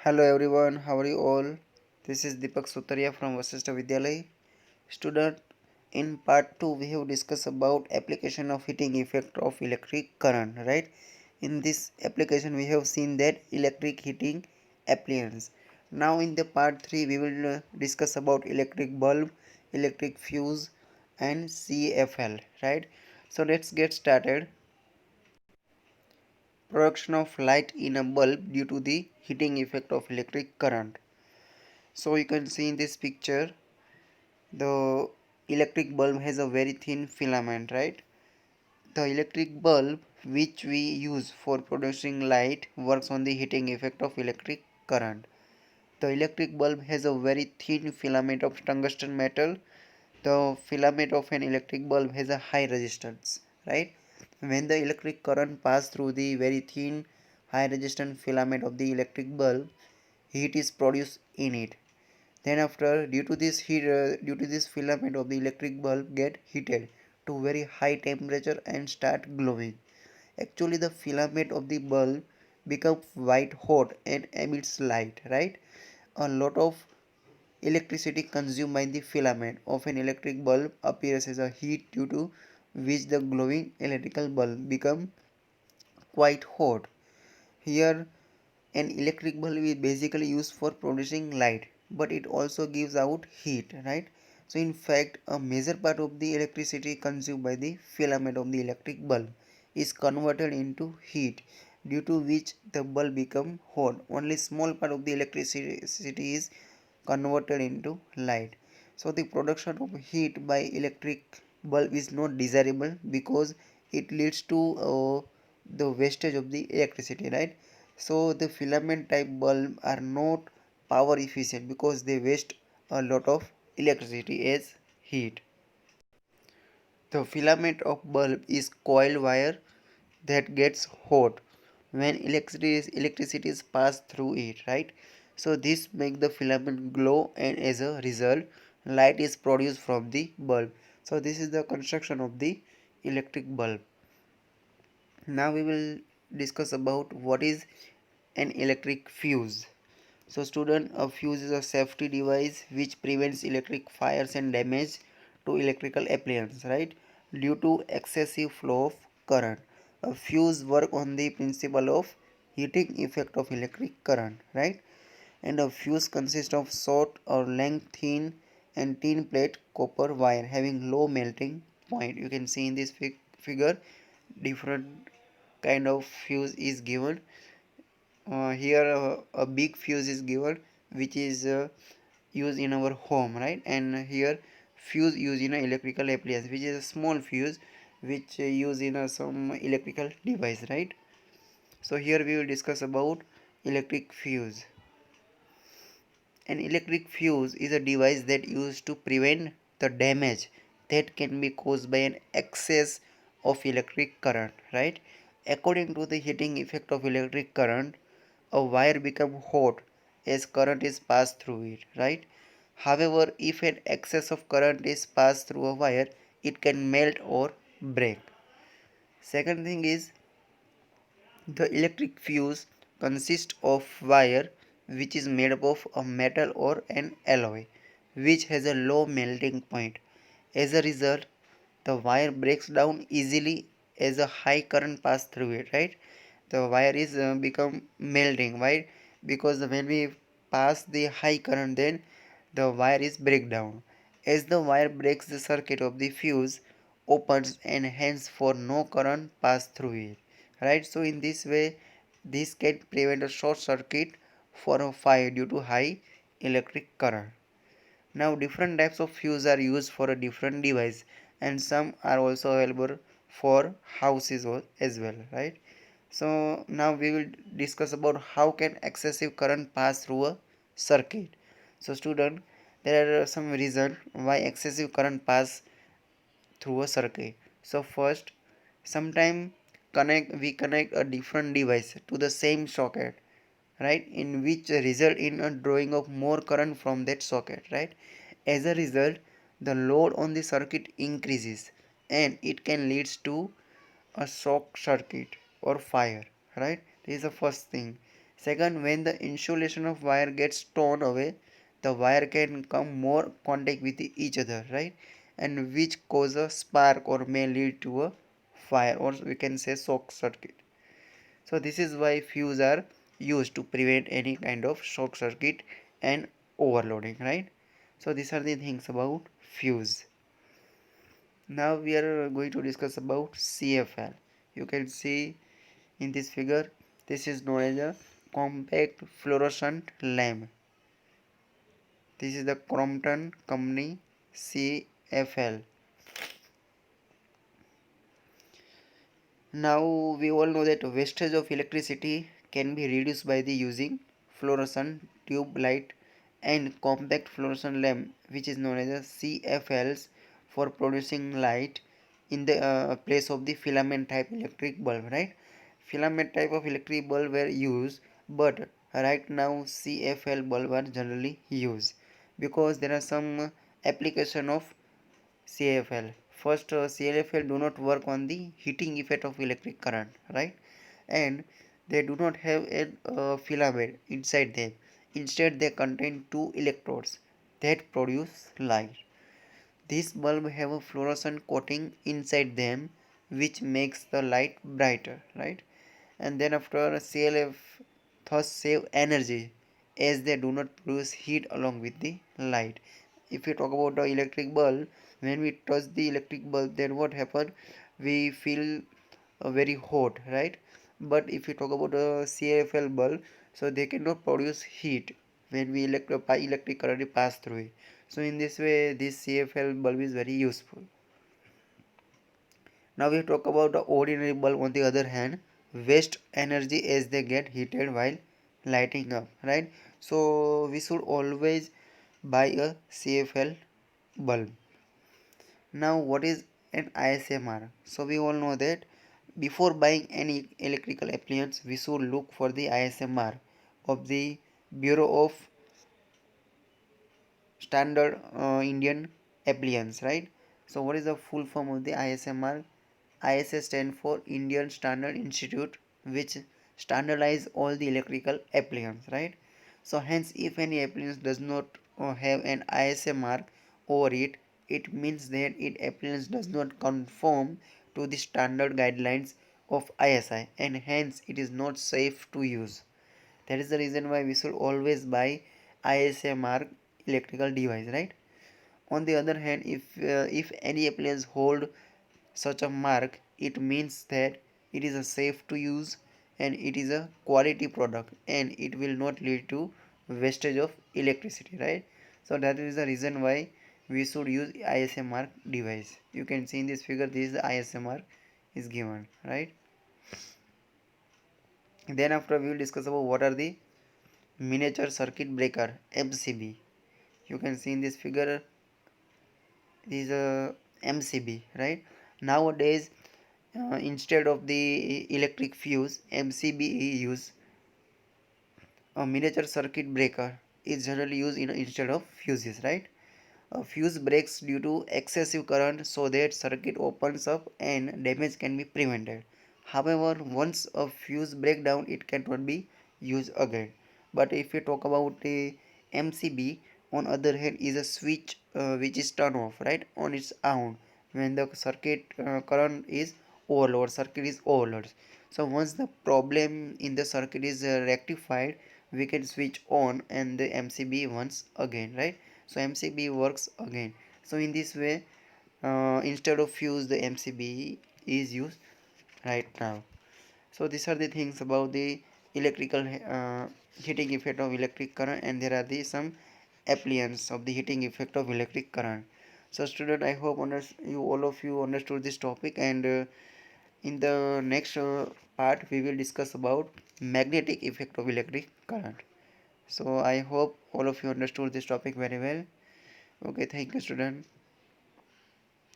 Hello everyone, how are you all? This is Deepak Sutaria from Vasishtha Vidyalay. Student, in part 2 we have discussed about application of heating effect of electric current, right? In this application we have seen that electric heating appliance. Now in the part 3 we will discuss about electric bulb, electric fuse and CFL, right? So let's get started. Production of light in a bulb due to the heating effect of electric current. So you can see in this picture the electric bulb has a very thin filament, right? The electric bulb which we use for producing light works on the heating effect of electric current. The electric bulb has a very thin filament of tungsten metal. The filament of an electric bulb has a high resistance, right? When the electric current passes through the very thin high resistance filament of the electric bulb, heat is produced in it. Then after, due to this filament of the electric bulb get heated to very high temperature and start glowing. Actually the filament of the bulb becomes white hot and emits light, right? A lot of electricity consumed by the filament of an electric bulb appears as a heat, due to which the glowing electrical bulb become quite hot. Here an electric bulb is basically used for producing light, but it also gives out heat, right? So in fact a major part of the electricity consumed by the filament of the electric bulb is converted into heat, due to which the bulb become hot. Only small part of the electricity is converted into light. So the production of heat by electric bulb is not desirable because it leads to the wastage of the electricity, right? So the filament type bulb are not power efficient because they waste a lot of electricity as heat. The filament of bulb is coiled wire that gets hot when electricity is passed through it, right? So this makes the filament glow, and as a result light is produced from the bulb. So this is the construction of the electric bulb. Now we will discuss about what is an electric fuse. So student, a fuse is a safety device which prevents electric fires and damage to electrical appliances, right? Due to excessive flow of current. A fuse work on the principle of heating effect of electric current, right? And a fuse consists of short or length thin and thin plate copper wire having low melting point. You can see in this figure different kind of fuse is given. Here a big fuse is given, which is used in our home, right? And here fuse used in a electrical appliance, which is a small fuse which used in some electrical device, right? So here we will discuss about electric fuse. An electric fuse is a device that used to prevent the damage that can be caused by an excess of electric current, right? According to the heating effect of electric current, a wire becomes hot as current is passed through it, right? However, if an excess of current is passed through a wire, it can melt or break. Second thing is, the electric fuse consists of wire which is made up of a metal or an alloy which has a low melting point. As a result, the wire breaks down easily as a high current passes through it, right? The wire is become melting. Why? Because when we pass the high current, then the wire is break down. As the wire breaks, the circuit of the fuse opens and hence for no current pass through it, right? So in this way this can prevent a short circuit for a fire due to high electric current. Now different types of fuse are used for a different device, and some are also available for houses as well, right? So now we will discuss about how can excessive current pass through a circuit. So student, there are some reason why excessive current pass through a circuit. So first, sometime we connect a different device to the same socket, right, in which result in a drawing of more current from that socket, right? As a result, the load on the circuit increases and it can leads to a shock circuit or fire, right? This is the first thing. Second, when the insulation of wire gets torn away, the wire can come more contact with each other, right? And which cause a spark or may lead to a fire, or we can say short circuit. So this is why fuse are used to prevent any kind of short circuit and overloading, right? So these are the things about fuse. Now we are going to discuss about CFL. You can see in this figure, this is known as a compact fluorescent lamp. This is the Crompton company CFL. Now we all know that wastage of electricity can be reduced by the using fluorescent tube light and compact fluorescent lamp, which is known as a CFLs, for producing light in the place of the filament type electric bulb, right? Filament type of electric bulb were used, but right now CFL bulb are generally used because there are some application of CFL. First, CFL do not work on the heating effect of electric current, right? And they do not have a filament inside them. Instead, they contain two electrodes that produce light. These bulbs have a fluorescent coating inside them, which makes the light brighter, right? And then after, CLF thus save energy as they do not produce heat along with the light. If we talk about the electric bulb, when we touch the electric bulb, then what happen? We feel very hot, right? But if we talk about the CFL bulb, so they cannot produce heat when we electric current pass through it. So in this way, this CFL bulb is very useful. Now we talk about the ordinary bulb. On the other hand, waste energy as they get heated while lighting up, right? So we should always buy a CFL bulb. Now what is an ISMR? So we all know that before buying any electrical appliance, we should look for the ISMR of the Bureau of Standard Indian Appliance, right? So what is the full form of the ISMR? ISA stand for Indian Standard Institute, which standardize all the electrical appliances, right? So hence, if any appliance does not have an ISA mark over it, it means that it appliance does not conform to the standard guidelines of ISI, and hence it is not safe to use. That is the reason why we should always buy ISA mark electrical device, right? On the other hand, if any appliance hold such a mark, it means that it is a safe to use and it is a quality product and it will not lead to wastage of electricity, right? So that is the reason why we should use ISM mark device. You can see in this figure, this is the ISM mark is given, right? Then after, we will discuss about what are the miniature circuit breaker, MCB. You can see in this figure, this is a MCB, right? Nowadays, instead of the electric fuse, MCB use a miniature circuit breaker is generally used instead of fuses, right? A fuse breaks due to excessive current so that circuit opens up and damage can be prevented. However, once a fuse breakdown, it cannot be used again. But if we talk about the MCB, on other hand, is a switch which is turned off, right, on its own when the circuit current is overload, circuit is overloaded. So once the problem in the circuit is rectified, we can switch on and the MCB once again, right? So MCB works again. So in this way, instead of fuse, the MCB is used right now. So these are the things about the electrical heating effect of electric current, and there are the some appliances of the heating effect of electric current. So student, I hope you all of you understood this topic, and in the next part we will discuss about magnetic effect of electric current. So I hope all of you understood this topic very well. Okay, thank you student.